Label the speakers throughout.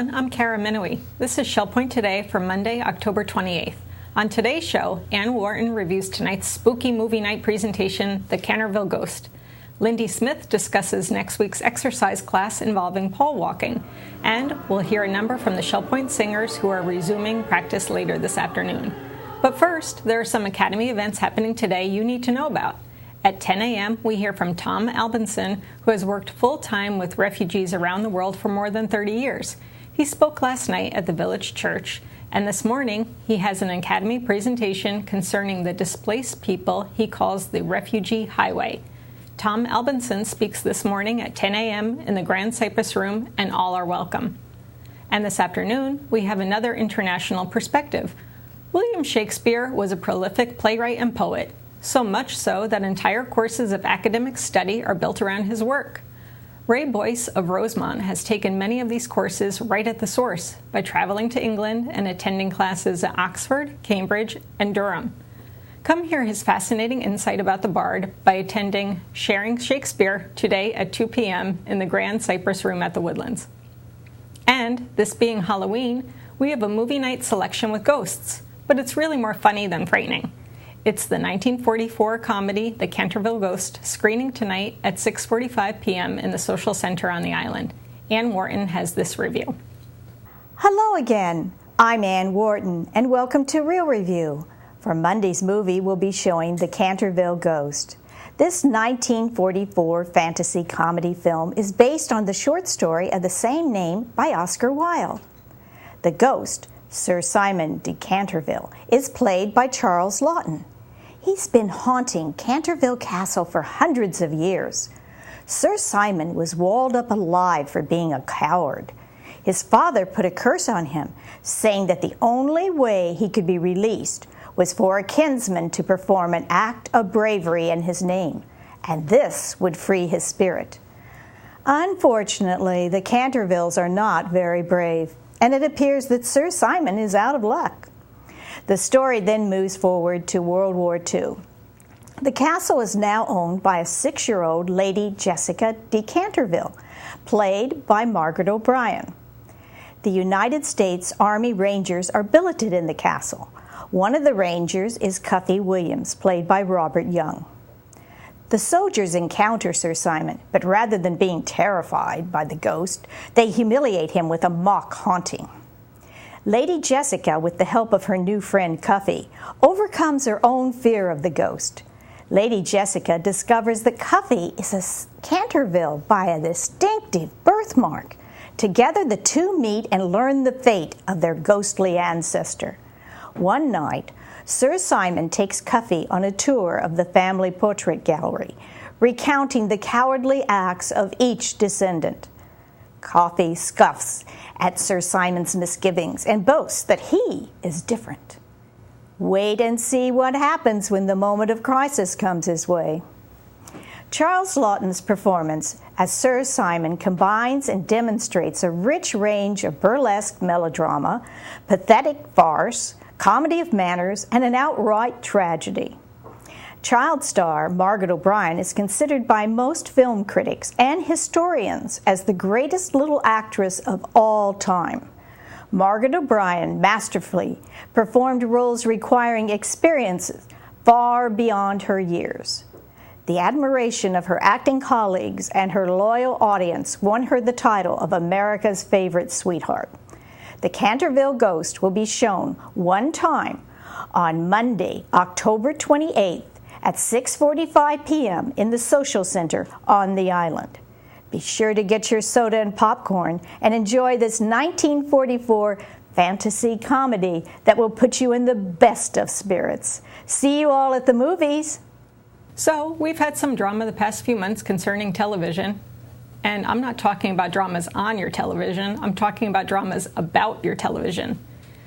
Speaker 1: Maryland. I'm Kara Minowie. This is Shell Point Today for Monday, October 28th. On today's show, Wharton reviews tonight's spooky movie night presentation, The Canterville Ghost. Lindy Smith discusses next week's exercise class involving pole walking. And we'll hear a number from the Shell Point singers who are resuming practice later this afternoon. But first, there are some Academy events happening today you need to know about. At 10 a.m., we hear from Tom Albinson, who has worked full-time with refugees around the world for more than 30 years. He spoke last night at the Village Church, and this morning he has an Academy presentation concerning the displaced people he calls the Refugee Highway. Tom Albinson speaks this morning at 10 a.m. in the Grand Cypress Room, and all are welcome. And this afternoon, we have another international perspective. William Shakespeare was a prolific playwright and poet, so much so that entire courses of academic study are built around his work. Ray Boyce of Rosemont has taken many of these courses right at the source by traveling to England and attending classes at Oxford, Cambridge, and Durham. Come hear his fascinating insight about the Bard by attending Sharing Shakespeare today at 2 p.m. in the Grand Cypress Room at the Woodlands. And, this being Halloween, we have a movie night selection with ghosts, but it's really more funny than frightening. It's the 1944 comedy, The Canterville Ghost, screening tonight at 6:45 p.m. in the Social Center on the island. Wharton has this review.
Speaker 2: Hello again. I'm Wharton, and welcome to Real Review. For Monday's movie, we'll be showing The Canterville Ghost. This 1944 fantasy comedy film is based on the short story of the same name by Oscar Wilde. The ghost, Sir Simon de Canterville, is played by Charles Laughton. He's been haunting Canterville Castle for hundreds of years. Sir Simon was walled up alive for being a coward. His father put a curse on him, saying that the only way he could be released was for a kinsman to perform an act of bravery in his name, and this would free his spirit. Unfortunately, the Cantervilles are not very brave, and it appears that Sir Simon is out of luck. The story then moves forward to World War II. The castle is now owned by a 6-year-old Lady Jessica de Canterville, played by Margaret O'Brien. The United States Army Rangers are billeted in the castle. One of the Rangers is Cuffy Williams, played by Robert Young. The soldiers encounter Sir Simon, but rather than being terrified by the ghost, they humiliate him with a mock haunting. Lady Jessica, with the help of her new friend Cuffy, overcomes her own fear of the ghost. Lady Jessica discovers that Cuffy is a Canterville by a distinctive birthmark. Together the two meet and learn the fate of their ghostly ancestor. One night, Sir Simon takes Cuffy on a tour of the family portrait gallery, recounting the cowardly acts of each descendant. Cuffy scoffs at Sir Simon's misgivings and boasts that he is different. Wait and see what happens when the moment of crisis comes his way. Charles Laughton's performance as Sir Simon combines and demonstrates a rich range of burlesque melodrama, pathetic farce, comedy of manners, and an outright tragedy. Child star Margaret O'Brien is considered by most film critics and historians as the greatest little actress of all time. Margaret O'Brien masterfully performed roles requiring experiences far beyond her years. The admiration of her acting colleagues and her loyal audience won her the title of America's favorite sweetheart. The Canterville Ghost will be shown one time on Monday, October 28th at 6:45 p.m. in the Social Center on the island. Be sure to get your soda and popcorn and enjoy this 1944 fantasy comedy that will put you in the best of spirits. See you all at the movies.
Speaker 1: So, we've had some drama the past few months concerning television. And I'm not talking about dramas on your television, I'm talking about dramas about your television.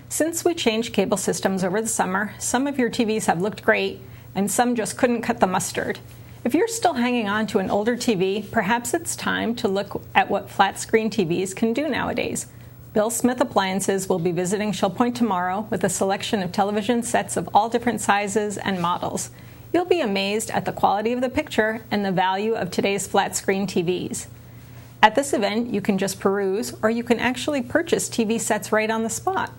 Speaker 1: Since we changed cable systems over the summer, some of your TVs have looked great, and some just couldn't cut the mustard. If you're still hanging on to an older TV, perhaps it's time to look at what flat-screen TVs can do nowadays. Bill Smith Appliances will be visiting Shell Point tomorrow with a selection of television sets of all different sizes and models. You'll be amazed at the quality of the picture and the value of today's flat-screen TVs. At this event, you can just peruse, or you can actually purchase TV sets right on the spot.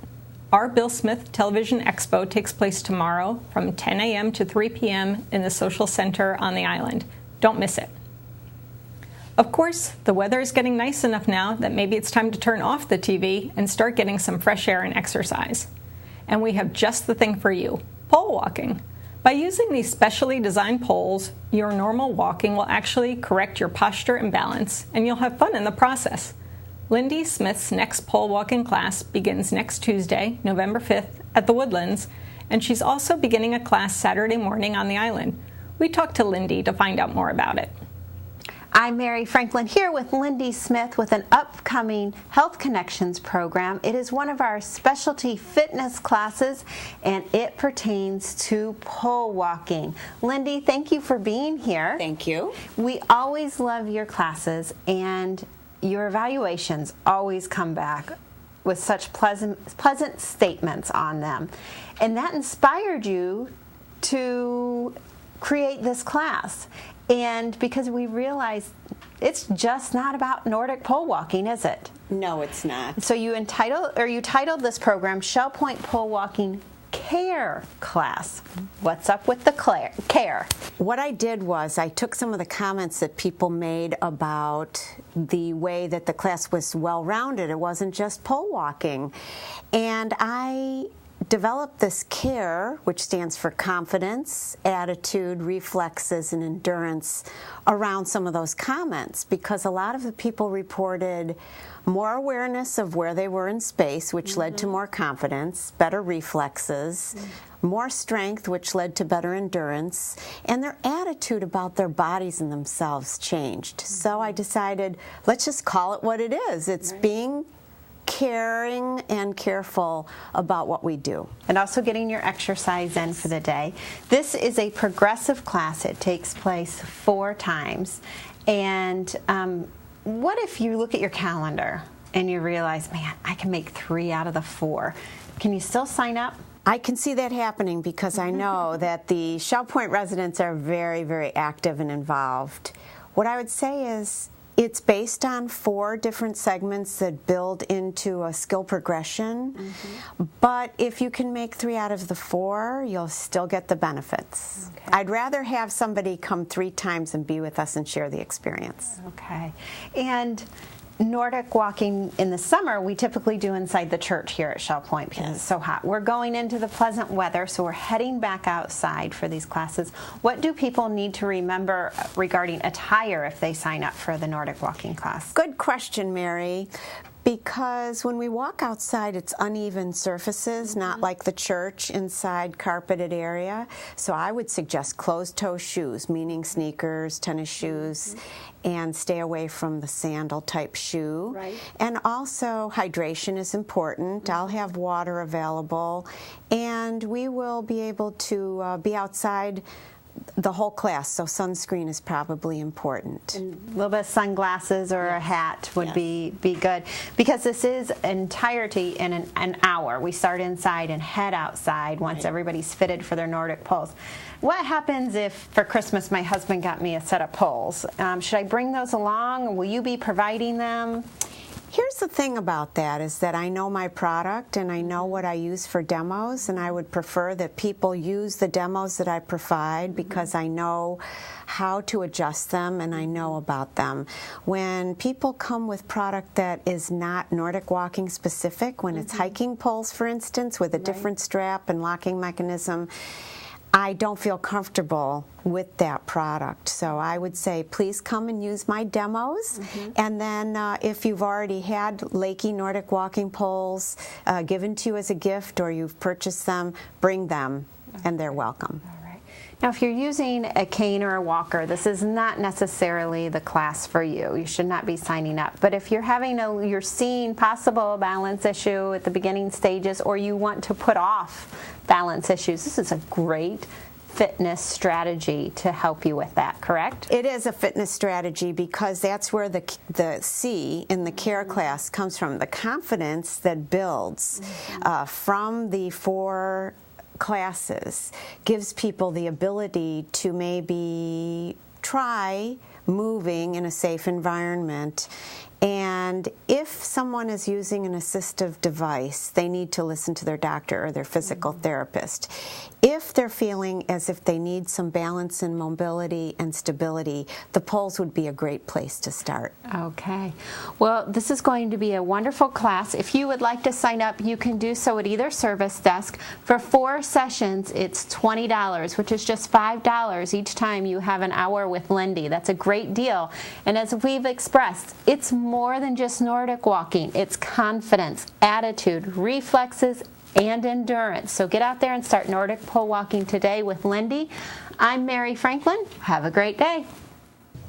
Speaker 1: Our Bill Smith Television Expo takes place tomorrow from 10 a.m. to 3 p.m. in the Social Center on the island. Don't miss it. Of course, the weather is getting nice enough now that maybe it's time to turn off the TV and start getting some fresh air and exercise. And we have just the thing for you, pole walking. By using these specially designed poles, your normal walking will actually correct your posture and balance, and you'll have fun in the process. Lindy Smith's next pole walking class begins next Tuesday, November 5th, at the Woodlands, and she's also beginning a class Saturday morning on the island. We talked to Lindy to find out more about it.
Speaker 3: I'm Mary Franklin here with Lindy Smith with an upcoming Health Connections program. It is one of our specialty fitness classes, and it pertains to pole walking. Lindy, thank you for being here.
Speaker 4: Thank you.
Speaker 3: We always love your classes, and your evaluations always come back with such pleasant statements on them. And that inspired you to create this class. And because we realized it's just not about Nordic pole walking, is it?
Speaker 4: No, it's not.
Speaker 3: So you titled this program Shell Point Pole Walking Care Class. What's up with the care?
Speaker 4: What I did was I took some of the comments that people made about the way that the class was well-rounded. It wasn't just pole walking. And I developed this CARE, which stands for confidence, attitude, reflexes, and endurance, around some of those comments, because a lot of the people reported more awareness of where they were in space, which led to more confidence, better reflexes, more strength, which led to better endurance, and their attitude about their bodies and themselves changed. So I decided, let's just call it what it is. It's being caring and careful about what we do.
Speaker 3: And also getting your exercise in for the day. This is a progressive class. It takes place 4 times. And what if you look at your calendar and you realize, man, I can make 3 out of the 4. Can you still sign up?
Speaker 4: I can see that happening because I know that the Shell Point residents are very, very active and involved. What I would say is, it's based on 4 different segments that build into a skill progression, but if you can make 3 out of the 4, you'll still get the benefits. Okay. I'd rather have somebody come 3 times and be with us and share the experience.
Speaker 3: Okay. And Nordic walking in the summer, we typically do inside the church here at Shell Point because it's so hot. We're going into the pleasant weather, so we're heading back outside for these classes. What do people need to remember regarding attire if they sign up for the Nordic walking class?
Speaker 4: Good question, Mary. Because when we walk outside, it's uneven surfaces, not like the church inside carpeted area. So I would suggest closed-toe shoes, meaning sneakers, tennis shoes, and stay away from the sandal-type shoe.
Speaker 3: Right.
Speaker 4: And also, hydration is important. I'll have water available, and we will be able to be outside the whole class, so sunscreen is probably important.
Speaker 3: And a little bit of sunglasses or a hat would be good, because this is entirety in an hour. We start inside and head outside once everybody's fitted for their Nordic poles. What happens if, for Christmas, my husband got me a set of poles? Should I bring those along? Will you be providing them?
Speaker 4: Here's the thing about that is that I know my product and I know what I use for demos, and I would prefer that people use the demos that I provide because I know how to adjust them and I know about them. When people come with product that is not Nordic walking specific, when it's hiking poles, for instance, with a different strap and locking mechanism, I don't feel comfortable with that product. So I would say, please come and use my demos. And then if you've already had Lakey Nordic walking poles given to you as a gift, or you've purchased them, bring them, and they're welcome.
Speaker 3: Now, if you're using a cane or a walker, this is not necessarily the class for you. You should not be signing up. But if you're you're seeing possible balance issue at the beginning stages, or you want to put off balance issues, this is a great fitness strategy to help you with that, correct?
Speaker 4: It is a fitness strategy because that's where the C in the CARE class comes from, the confidence that builds from the 4 classes gives people the ability to maybe try moving in a safe environment. And if someone is using an assistive device, they need to listen to their doctor or their physical therapist. If they're feeling as if they need some balance and mobility and stability, the poles would be a great place to start.
Speaker 3: Okay. Well, this is going to be a wonderful class. If you would like to sign up, you can do so at either service desk. For 4 sessions, it's $20, which is just $5 each time you have an hour with Lindy. That's a great deal. And as we've expressed, it's more than just Nordic walking. It's confidence, attitude, reflexes, and endurance. So get out there and start Nordic pole walking today with Lindy. I'm Mary Franklin. Have a great day.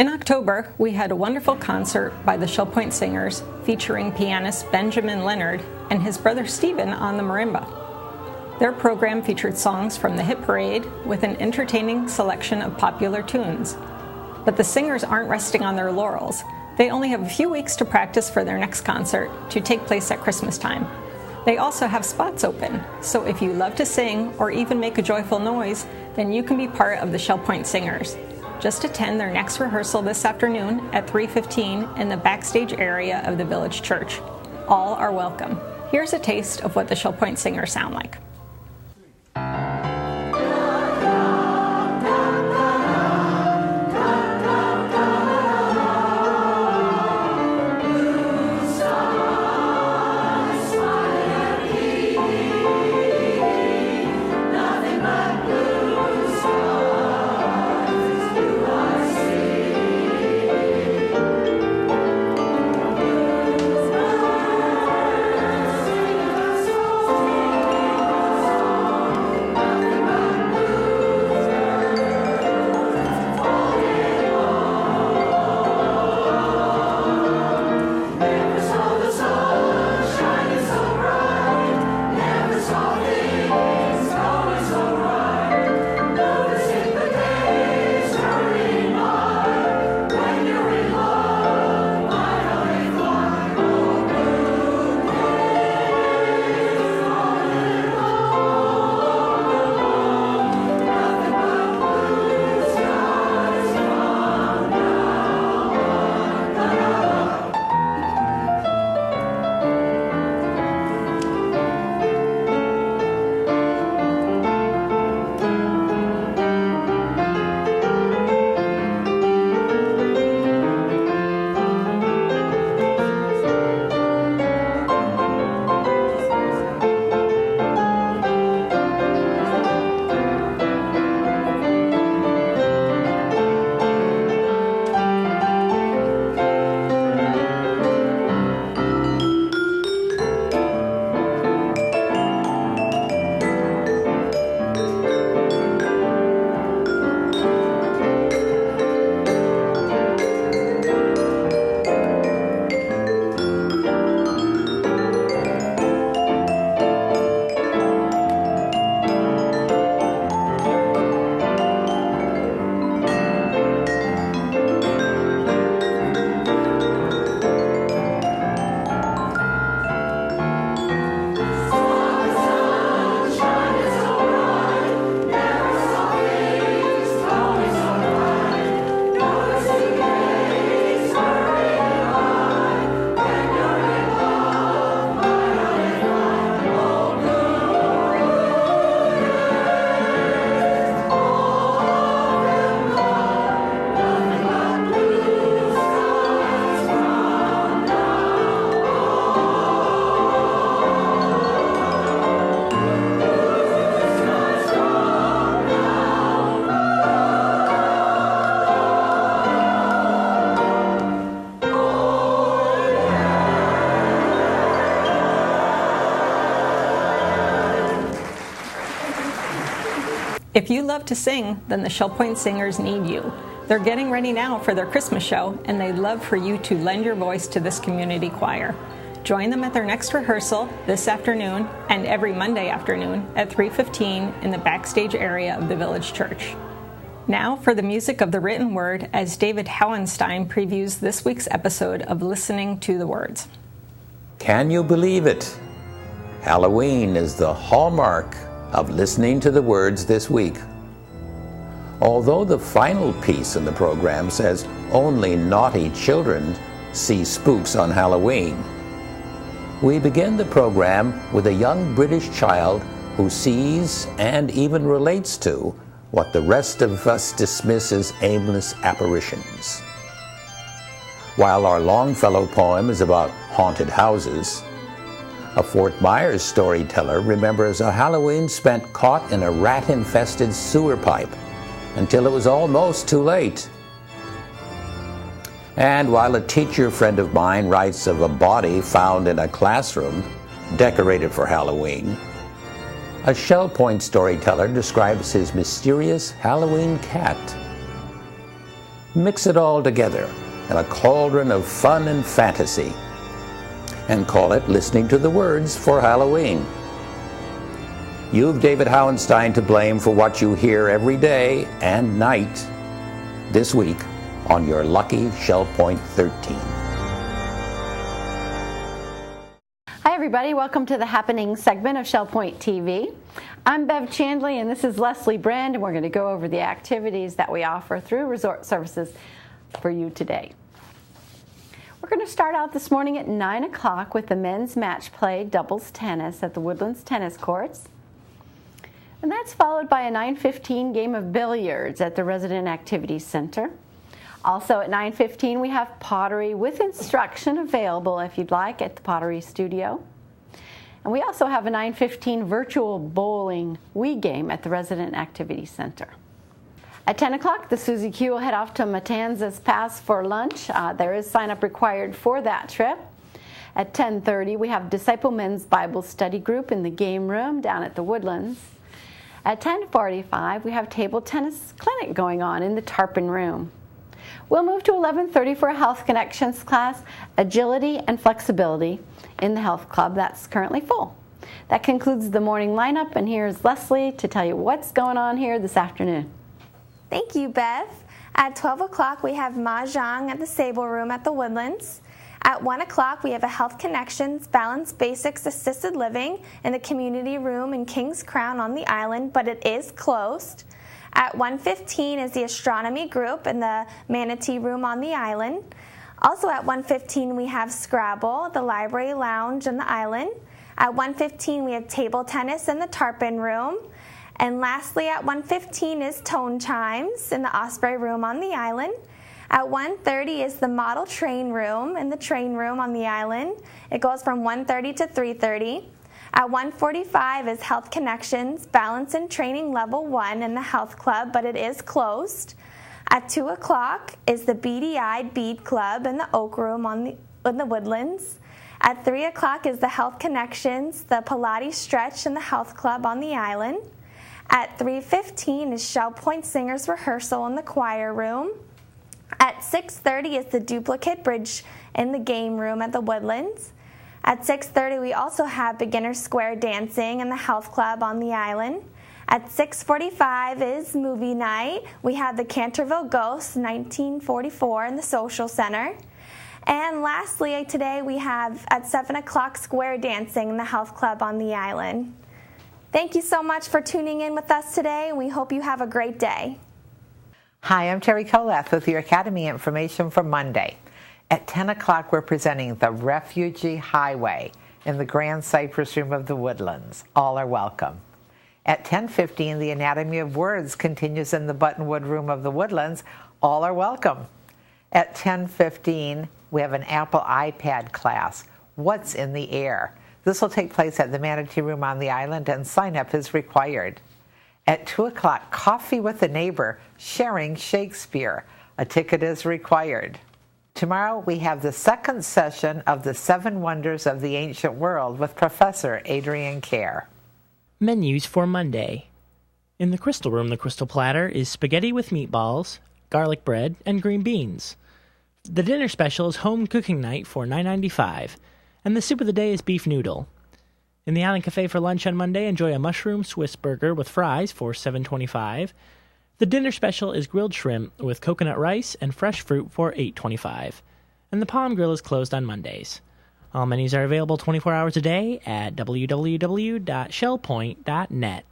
Speaker 1: In October, we had a wonderful concert by the Shell Point Singers featuring pianist Benjamin Leonard and his brother Stephen on the marimba. Their program featured songs from the hit parade with an entertaining selection of popular tunes. But the singers aren't resting on their laurels. They only have a few weeks to practice for their next concert, to take place at Christmas time. They also have spots open, so if you love to sing or even make a joyful noise, then you can be part of the Shell Point Singers. Just attend their next rehearsal this afternoon at 3:15 in the backstage area of the Village Church. All are welcome. Here's a taste of what the Shell Point Singers sound like. If you love to sing, then the Shell Point Singers need you. They're getting ready now for their Christmas show, and they'd love for you to lend your voice to this community choir. Join them at their next rehearsal this afternoon and every Monday afternoon at 3:15 in the backstage area of the Village Church. Now for the music of the written word as David Howenstein previews this week's episode of Listening to the Words.
Speaker 5: Can you believe it? Halloween is the hallmark of listening to the words this week. although the final piece in the program says only naughty children see spooks on Halloween. We begin the program with a young British child who sees and even relates to what the rest of us dismiss as aimless apparitions. While our Longfellow poem is about haunted houses, a Fort Myers storyteller remembers a Halloween spent caught in a rat-infested sewer pipe until it was almost too late. And while a teacher friend of mine writes of a body found in a classroom decorated for Halloween, a Shell Point storyteller describes his mysterious Halloween cat. Mix it all together in a cauldron of fun and fantasy, and call it Listening to the Words for Halloween. You've David Howenstein to blame for what you hear every day and night this week on your lucky Shell Point 13.
Speaker 3: Hi everybody, welcome to the Happening segment of Shell Point TV. I'm Bev Chandley and this is Leslie Brand, and we're going to go over the activities that we offer through Resort Services for you today. We're going to start out this morning at 9 o'clock with the men's match play doubles tennis at the Woodlands Tennis Courts. And that's followed by a 9:15 game of billiards at the Resident Activities Center. Also at 9:15 we have pottery with instruction available if you'd like at the Pottery Studio. And we also have a 9:15 virtual bowling Wii game at the Resident Activities Center. At 10 o'clock, the Susie Q will head off to Matanzas Pass for lunch. There is sign-up required for that trip. At 10:30, we have Disciple Men's Bible Study Group in the game room down at the Woodlands. At 10:45, we have Table Tennis Clinic going on in the Tarpon Room. We'll move to 11:30 for a Health Connections class, Agility and Flexibility in the Health Club. That's currently full. That concludes the morning lineup, and here's Leslie to tell you what's going on here this afternoon.
Speaker 6: Thank you, Bev. At 12 o'clock, we have Mahjong at the Sable Room at the Woodlands. At 1 o'clock, we have a Health Connections Balanced Basics Assisted Living in the Community Room in Kings Crown on the island, but it is closed. At 1:15 is the Astronomy Group in the Manatee Room on the island. Also at 1:15, we have Scrabble, the Library Lounge on the island. At 1:15, we have Table Tennis in the Tarpon Room. And lastly, at 1:15 is Tone Chimes in the Osprey Room on the island. At 1:30 is the Model Train Room in the Train Room on the island. It goes from 1:30 to 3:30. At 1:45 is Health Connections Balance and Training Level 1 in the Health Club, but it is closed. At 2 o'clock is the Beady-Eyed Bead Club in the Oak Room in the Woodlands. At 3 o'clock is the Health Connections, the Pilates Stretch in the Health Club on the island. At 3:15 is Shell Point Singers Rehearsal in the Choir Room. At 6:30 is the Duplicate Bridge in the Game Room at the Woodlands. At 6:30 we also have Beginner Square Dancing in the Health Club on the island. At 6:45 is Movie Night. We have the Canterville Ghosts 1944 in the Social Center. And lastly, today we have at 7 o'clock Square Dancing in the Health Club on the island. Thank you so much for tuning in with us today, and we hope you have a great day.
Speaker 7: Hi, I'm Terry Kolath with your Academy information for Monday. At 10 o'clock, we're presenting the Refugee Highway in the Grand Cypress Room of the Woodlands. All are welcome. At 10:15, the Anatomy of Words continues in the Buttonwood Room of the Woodlands. All are welcome. At 10:15, we have an Apple iPad class, What's in the Air? This will take place at the Manatee Room on the island, and sign-up is required. At 2 o'clock, Coffee with a Neighbor, Sharing Shakespeare. A ticket is required. Tomorrow, we have the second session of the 7 Wonders of the Ancient World with Professor Adrian Kerr.
Speaker 8: Menus for Monday. In the Crystal Room, the Crystal Platter is spaghetti with meatballs, garlic bread, and green beans. The dinner special is home cooking night for $9.95. And the soup of the day is beef noodle. In the Island Cafe for lunch on Monday, enjoy a mushroom Swiss burger with fries for $7.25. The dinner special is grilled shrimp with coconut rice and fresh fruit for $8.25. And the Palm Grill is closed on Mondays. All menus are available 24 hours a day at www.shellpoint.net.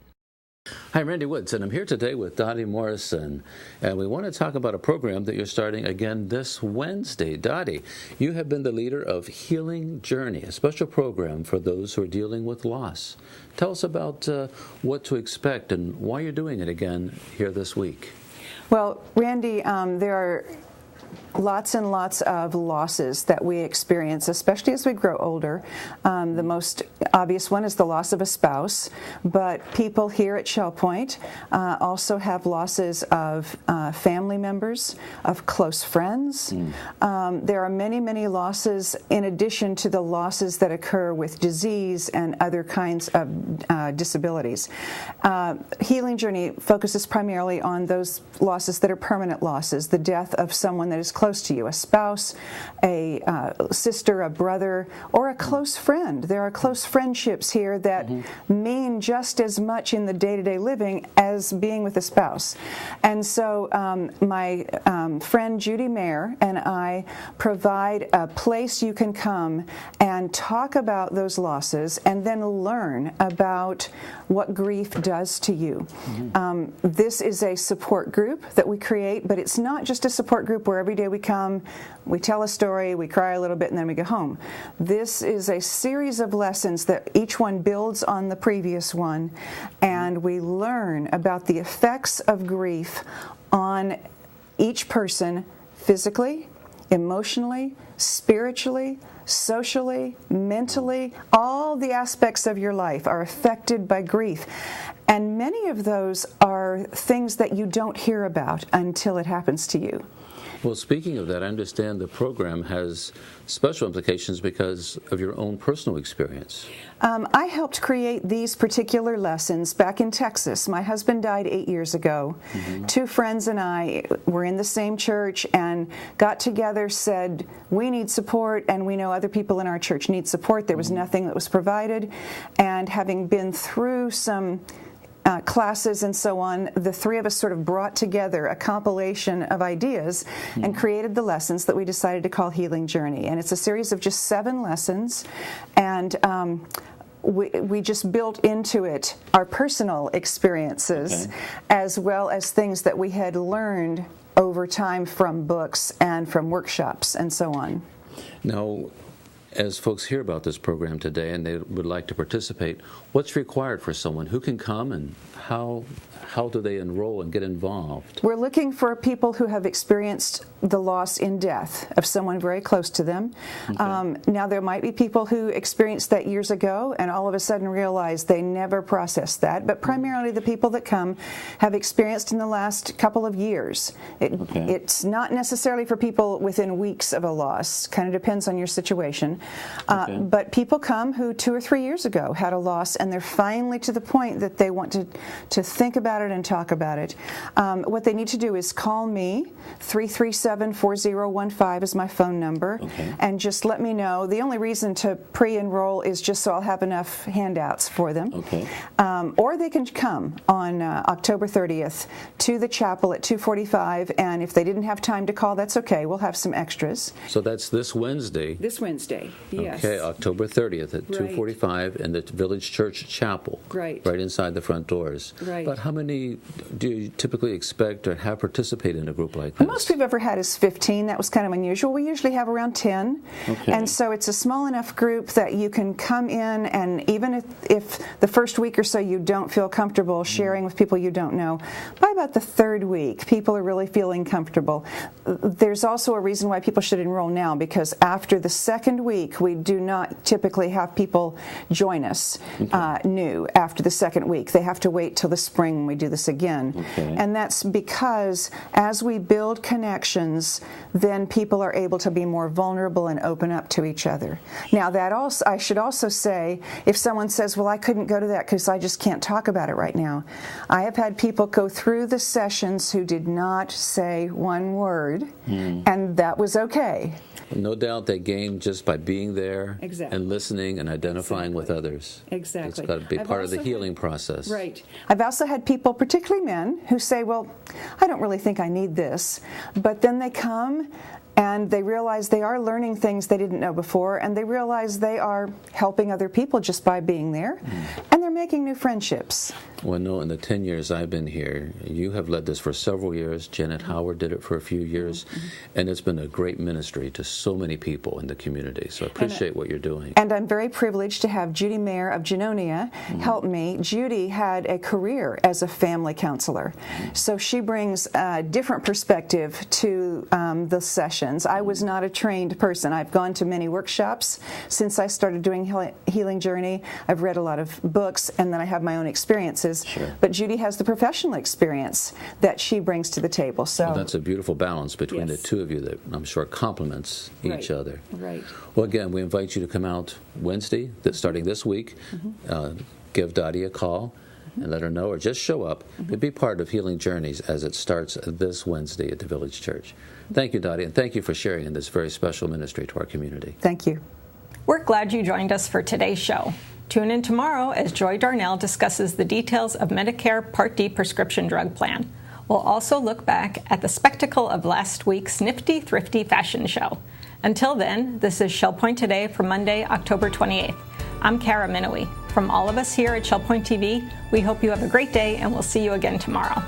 Speaker 9: Hi, I'm Randy Woods, and I'm here today with Dotty Morrison, and we want to talk about a program that you're starting again this Wednesday. Dotty, you have been the leader of Healing Journey, a special program for those who are dealing with loss. Tell us about what to expect and why you're doing it again here this week.
Speaker 10: Well, Randy, there are lots and lots of losses that we experience, especially as we grow older. The most obvious one is the loss of a spouse, but people here at Shell Point also have losses of family members, of close friends. There are many, many losses in addition to the losses that occur with disease and other kinds of disabilities. Healing Journey focuses primarily on those losses that are permanent losses, the death of someone that is close to you, a spouse, a sister, a brother, or a close friend. There are close friendships here that mean just as much in the day-to-day living as being with a spouse. And so my friend Judy Mayer and I provide a place you can come and talk about those losses and then learn about what grief does to you. This is a support group that we create, but it's not just a support group where every day we come, we tell a story, we cry a little bit, and then we go home. This is a series of lessons that each one builds on the previous one, and we learn about the effects of grief on each person physically, emotionally, spiritually, socially, mentally. All the aspects of your life are affected by grief. And many of those are things that you don't hear about until it happens to you.
Speaker 9: Well, speaking of that, I understand the program has special implications because of your own personal experience.
Speaker 10: I helped create these particular lessons back in Texas. My husband died 8 years ago. Two friends and I were in the same church and got together, said, we need support, and we know other people in our church need support. There was nothing that was provided. And having been through some classes and so on, the three of us sort of brought together a compilation of ideas and created the lessons that we decided to call Healing Journey. And it's a series of just 7 lessons, and we just built into it our personal experiences as well as things that we had learned over time from books and from workshops and so on.
Speaker 9: Now, as folks hear about this program today and they would like to participate, what's required for someone? Who can come and how do they enroll and get involved?
Speaker 10: We're looking for people who have experienced the loss in death of someone very close to them. Now, there might be people who experienced that years ago and all of a sudden realize they never processed that, but primarily the people that come have experienced in the last couple of years. It's not necessarily for people within weeks of a loss, kind of depends on your situation. But people come who 2 or 3 years ago had a loss and they're finally to the point that they want to think about it and talk about it. What they need to do is call me. 337-4015 is my phone number, and just let me know. The only reason to pre-enroll is just so I'll have enough handouts for them. Or they can come on October 30th to the chapel at 2:45, and if they didn't have time to call, that's okay. We'll have some extras.
Speaker 9: So that's this Wednesday.
Speaker 10: This Wednesday, yes.
Speaker 9: Okay, October 30th at 2:45 in the Village Church Chapel. Right inside the front doors. But how many do you typically expect or have participate in a group like this?
Speaker 10: The most we've ever had is 15. That was kind of unusual. We usually have around 10. And so it's a small enough group that you can come in, and even if the first week or so you don't feel comfortable sharing with people you don't know, by about the 3rd week, people are really feeling comfortable. There's also a reason why people should enroll now, because after the 2nd week, we do not typically have people join us new after the 2nd week. They have to wait till the spring when we do this again. And that's because as we build connections, then people are able to be more vulnerable and open up to each other. Now, that also, I should also say, if someone says, well, I couldn't go to that because I just can't talk about it right now, I have had people go through the sessions who did not say one word, and that was okay.
Speaker 9: No doubt they gain just by being there and listening and identifying with others. It's got to be part of the healing process.
Speaker 10: I've also had people, particularly men, who say, well, I don't really think I need this. But then they come and they realize they are learning things they didn't know before, and they realize they are helping other people just by being there. And they're making new friendships.
Speaker 9: Well, no, in the 10 years I've been here, you have led this for several years. Janet Howard did it for a few years, and it's been a great ministry to so many people in the community. So I appreciate what you're doing.
Speaker 10: And I'm very privileged to have Judy Mayer of Genonia help me. Judy had a career as a family counselor, so she brings a different perspective to the sessions. I was not a trained person. I've gone to many workshops since I started doing Healing Journey. I've read a lot of books, and then I have my own experiences.
Speaker 9: Sure.
Speaker 10: But Judy has the professional experience that she brings to the table. So
Speaker 9: well, that's a beautiful balance between the two of you that I'm sure complements each other.
Speaker 10: Right.
Speaker 9: Well, again, we invite you to come out Wednesday, starting this week. Give Dotty a call and let her know, or just show up and be part of Healing Journeys as it starts this Wednesday at the Village Church. Thank you, Dotty, and thank you for sharing in this very special ministry to our community.
Speaker 10: Thank you.
Speaker 1: We're glad you joined us for today's show. Tune in tomorrow as Joy Darnell discusses the details of Medicare Part D prescription drug plan. We'll also look back at the spectacle of last week's Nifty Thrifty fashion show. Until then, this is Shell Point Today for Monday, October 28th. I'm Kara Minowie. From all of us here at Shell Point TV, we hope you have a great day, and we'll see you again tomorrow.